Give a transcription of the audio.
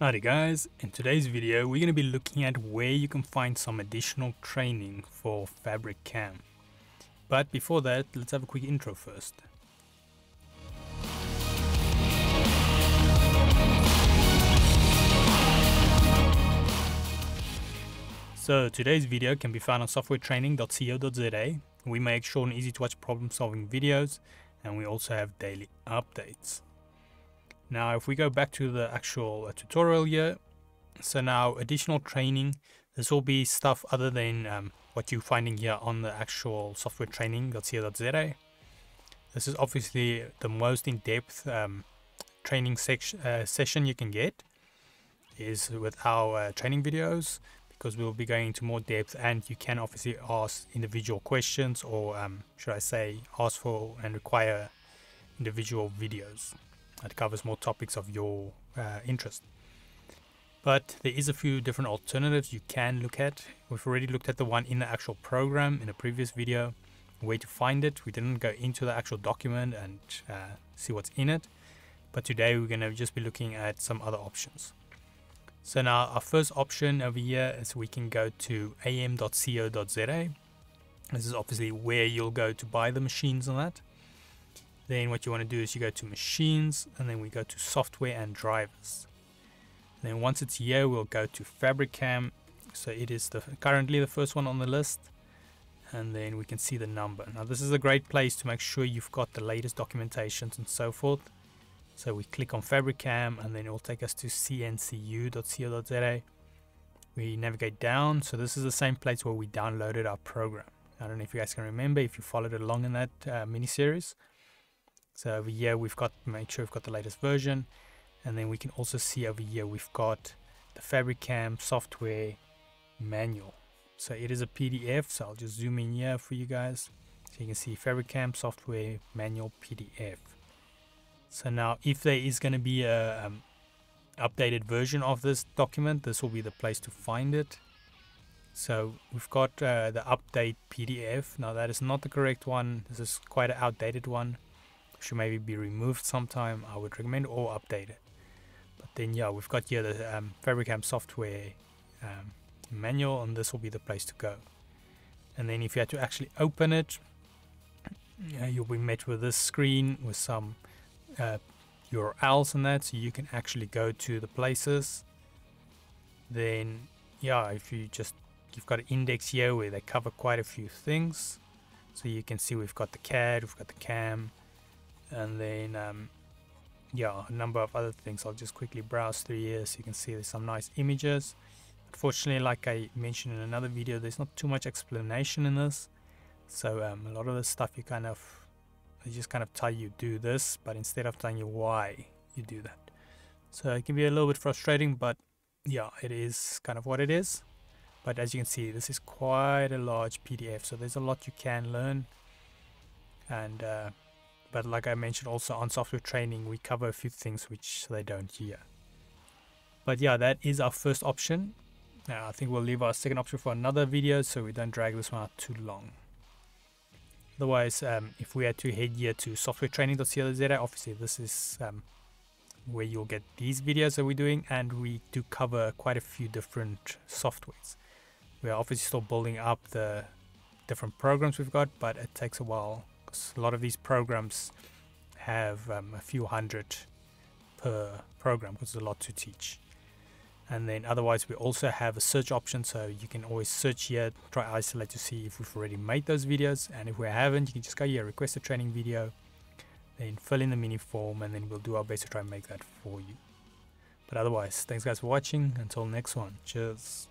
Alrighty guys, in today's video we're going to be looking at where you can find some additional training for FabriCAM. But before that, let's have a quick intro first. So today's video can be found on softwaretraining.co.za. We make short and easy to watch problem solving videos, and we also have daily updates. Now if we go back to the actual tutorial here, so now additional training, this will be stuff other than what you're finding here on the actual softwaretraining.co.za. This is obviously the most in-depth training session you can get is with our training videos, because we'll be going into more depth, and you can obviously ask individual questions, or should I say ask for and require individual videos that covers more topics of your interest. But there is a few different alternatives you can look at. We've already looked at the one in the actual program in a previous video, where to find it. We didn't go into the actual document and see what's in it, but today we're going to just be looking at some other options. So now our first option over here is we can go to am.co.za. This is obviously where you'll go to buy the machines on that. Then what you want to do is you go to machines, and then we go to software and drivers. And then once it's here, we'll go to FabriCAM. So it is currently the first one on the list, and then we can see the number. Now this is a great place to make sure you've got the latest documentations and so forth. So we click on FabriCAM, and then it will take us to cncu.co.za. We navigate down, so this is the same place where we downloaded our program. I don't know if you guys can remember if you followed along in that mini-series. So over here we've got, make sure we've got the latest version, and then we can also see over here we've got the FabriCAM software manual. So it is a PDF, so I'll just zoom in here for you guys so you can see FabriCAM software manual PDF. So now if there is going to be a updated version of this document, this will be the place to find it. So we've got the update PDF. Now that is not the correct one. This is quite an outdated one. Should maybe be removed sometime, I would recommend, or update it. But then yeah, we've got here the FabriCAM software manual, and this will be the place to go. And then if you had to actually open it, you'll be met with this screen with some URLs and that, so you can actually go to the places. Then yeah, if you've got an index here where they cover quite a few things, so you can see we've got the CAD, we've got the CAM, and then yeah, a number of other things. I'll just quickly browse through here so you can see there's some nice images. Unfortunately, like I mentioned in another video, there's not too much explanation in this, so a lot of the stuff they just kind of tell you do this, but instead of telling you why you do that. So it can be a little bit frustrating, but yeah, it is kind of what it is. But as you can see, this is quite a large PDF, so there's a lot you can learn. And but like I mentioned also on software training, we cover a few things which they don't here. But yeah, that is our first option. Now I think we'll leave our second option for another video, so we don't drag this one out too long. Otherwise, if we had to head here to softwaretraining.co.za, obviously this is where you'll get these videos that we're doing, and we do cover quite a few different softwares. We are obviously still building up the different programs we've got, but it takes a while because a lot of these programs have a few hundred per program, because there's a lot to teach. And then otherwise we also have a search option, so you can always search here, try isolate to see if we've already made those videos, and if we haven't, you can just go here, request a training video, then fill in the mini form, and then we'll do our best to try and make that for you. But otherwise, thanks guys for watching. Until next one, cheers.